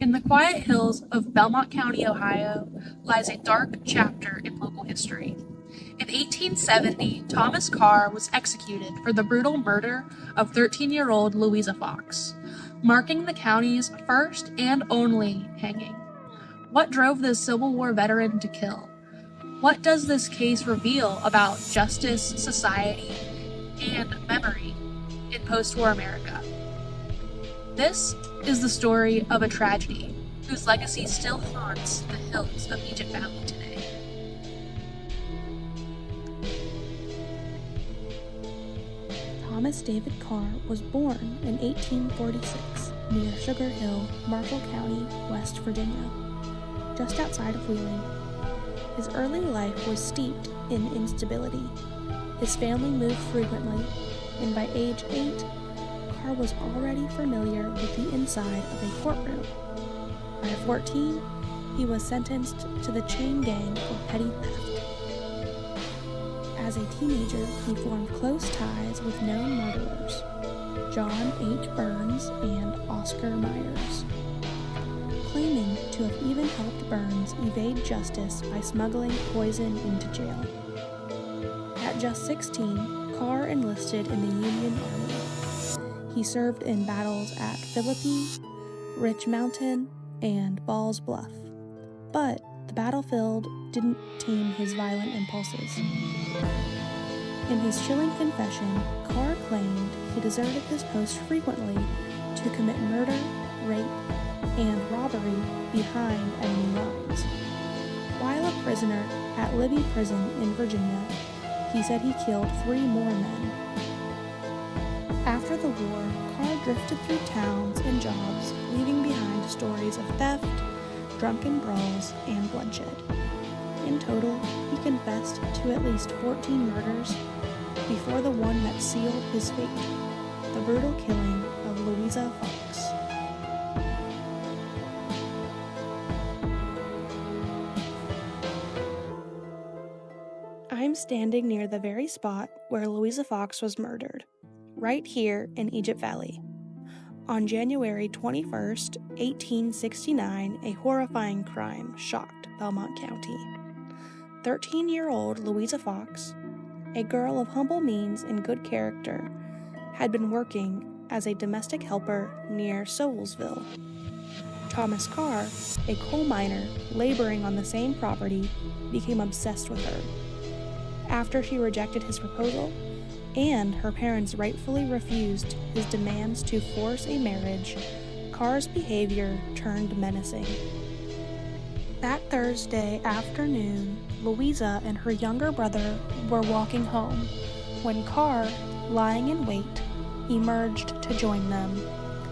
In the quiet hills of Belmont County, Ohio, lies a dark chapter in local history. In 1870, Thomas Carr was executed for the brutal murder of 13-year-old Louisa Fox, marking the county's first and only hanging. What drove this Civil War veteran to kill? What does this case reveal about justice, society, and memory in post-war America? This is the story of a tragedy whose legacy still haunts the hills of Egypt Valley today. Thomas David Carr was born in 1846 near Sugar Hill, Marshall County, West Virginia, just outside of Wheeling. His early life was steeped in instability. His family moved frequently, and by age 8, Carr was already familiar with the inside of a courtroom. By 14, he was sentenced to the chain gang for petty theft. As a teenager, he formed close ties with known murderers, John H. Burns and Oscar Myers, claiming to have even helped Burns evade justice by smuggling poison into jail. At just 16, Carr enlisted in the Union Army. He served in battles at Philippi, Rich Mountain, and Ball's Bluff. But the battlefield didn't tame his violent impulses. In his chilling confession, Carr claimed he deserted his post frequently to commit murder, rape, and robbery behind enemy lines. While a prisoner at Libby Prison in Virginia, he said he killed 3 more men. After the war, Carr drifted through towns and jobs, leaving behind stories of theft, drunken brawls, and bloodshed. In total, he confessed to at least 14 murders before the one that sealed his fate, the brutal killing of Louisa Fox. I'm standing near the very spot where Louisa Fox was murdered, right here in Egypt Valley. On January 21st, 1869, a horrifying crime shocked Belmont County. 13-year-old Louisa Fox, a girl of humble means and good character, had been working as a domestic helper near Sowellsville. Thomas Carr, a coal miner laboring on the same property, became obsessed with her. After she rejected his proposal, and her parents rightfully refused his demands to force a marriage, Carr's behavior turned menacing. That Thursday afternoon, Louisa and her younger brother were walking home when Carr, lying in wait, emerged to join them.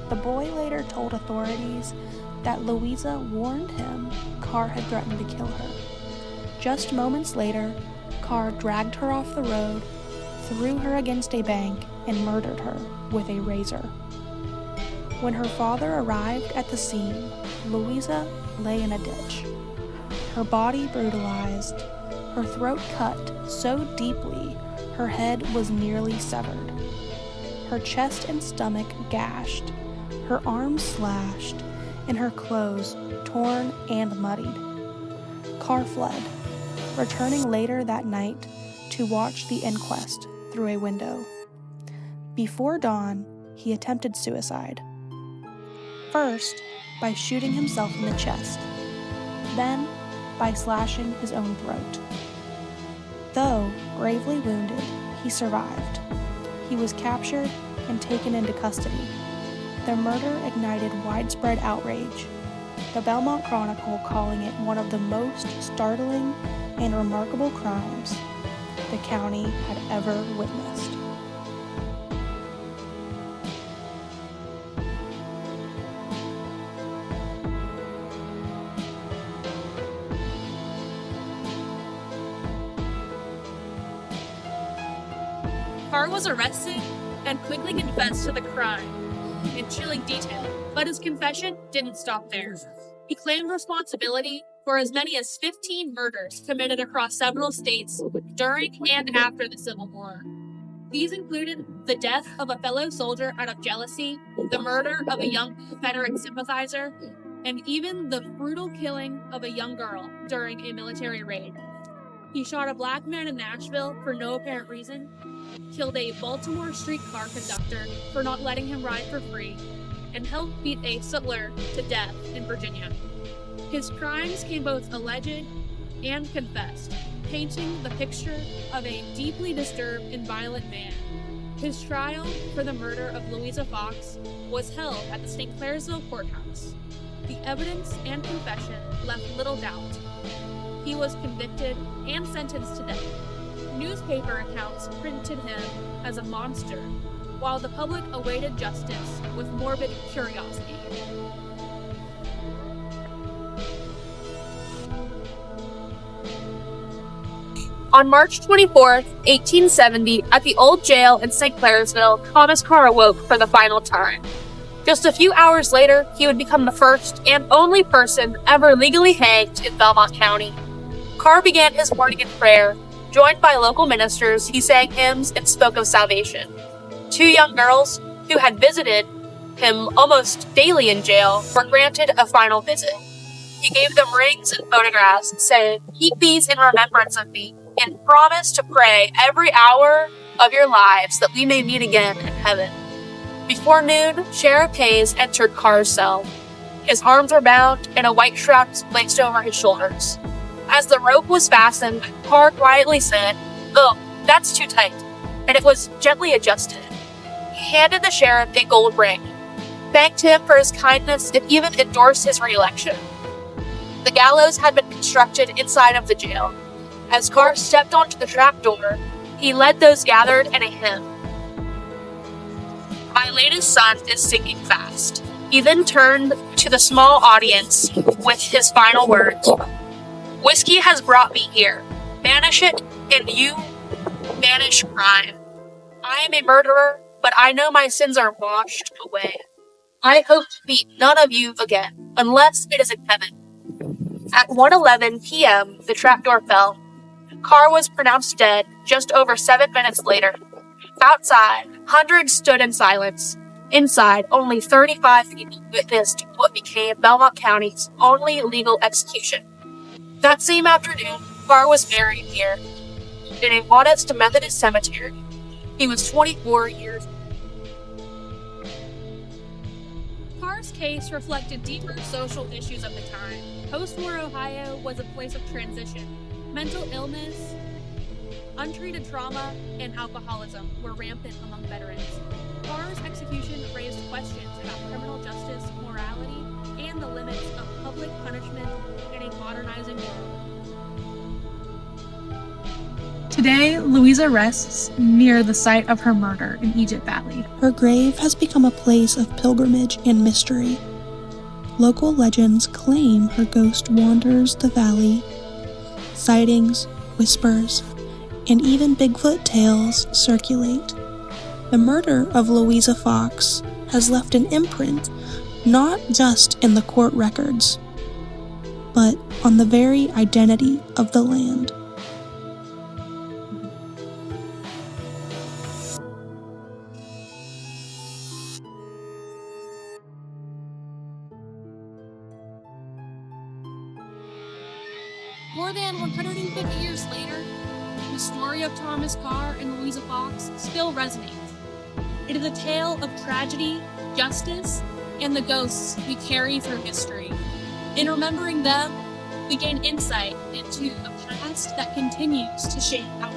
The boy later told authorities that Louisa warned him Carr had threatened to kill her. Just moments later, Carr dragged her off the road, threw her against a bank, and murdered her with a razor. When her father arrived at the scene, Louisa lay in a ditch. Her body brutalized, her throat cut so deeply her head was nearly severed, her chest and stomach gashed, her arms slashed, and her clothes torn and muddied. Carr fled, returning later that night to watch the inquest through a window. Before dawn, he attempted suicide. First, by shooting himself in the chest, then by slashing his own throat. Though gravely wounded, he survived. He was captured and taken into custody. The murder ignited widespread outrage, the Belmont Chronicle calling it one of the most startling and remarkable crimes the county had ever witnessed. Carr was arrested and quickly confessed to the crime in chilling detail, but his confession didn't stop there. He claimed responsibility for as many as 15 murders committed across several states during and after the Civil War. These included the death of a fellow soldier out of jealousy, the murder of a young Confederate sympathizer, and even the brutal killing of a young girl during a military raid. He shot a black man in Nashville for no apparent reason, killed a Baltimore streetcar conductor for not letting him ride for free, and helped beat a sutler to death in Virginia. His crimes came both alleged and confessed, painting the picture of a deeply disturbed and violent man. His trial for the murder of Louisa Fox was held at the St. Clairsville courthouse. The evidence and confession left little doubt. He was convicted and sentenced to death. Newspaper accounts printed him as a monster, while the public awaited justice with morbid curiosity. On March 24, 1870, at the old jail in St. Clairsville, Thomas Carr awoke for the final time. Just a few hours later, he would become the first and only person ever legally hanged in Belmont County. Carr began his morning in prayer. Joined by local ministers, he sang hymns and spoke of salvation. Two young girls, who had visited him almost daily in jail, were granted a final visit. He gave them rings and photographs, saying, "Keep these in remembrance of me, and promise to pray every hour of your lives that we may meet again in heaven." Before noon, Sheriff Hayes entered Carr's cell. His arms were bound, and a white shroud was placed over his shoulders. As the rope was fastened, Carr quietly said, "Oh, that's too tight," and it was gently adjusted. He handed the sheriff a gold ring, thanked him for his kindness, and even endorsed his re-election. The gallows had been constructed inside of the jail. As Carr stepped onto the trapdoor, he led those gathered in a hymn. "My latest sun is sinking fast." He then turned to the small audience with his final words. "Whiskey has brought me here. Banish it, and you banish crime. I am a murderer, but I know my sins are washed away. I hope to meet none of you again, unless it is in heaven." At 1:11 p.m., the trapdoor fell. Carr was pronounced dead just over 7 minutes later. Outside, hundreds stood in silence. Inside, only 35 people witnessed what became Belmont County's only legal execution. That same afternoon, Carr was buried here, in a modest Methodist cemetery. He was 24 years old. Carr's case reflected deeper social issues of the time. Post-war Ohio was a place of transition. Mental illness, untreated trauma, and alcoholism were rampant among veterans. Carr's execution raised questions about criminal justice, morality, and the limits of public punishment in a modernizing world. Today, Louisa rests near the site of her murder in Egypt Valley. Her grave has become a place of pilgrimage and mystery. Local legends claim her ghost wanders the valley. Sightings, whispers, and even Bigfoot tales circulate. The murder of Louisa Fox has left an imprint not just in the court records, but on the very identity of the land. More than 150 years later, the story of Thomas Carr and Louisa Fox still resonates. It is a tale of tragedy, justice, and the ghosts we carry through history. In remembering them, we gain insight into a past that continues to shape our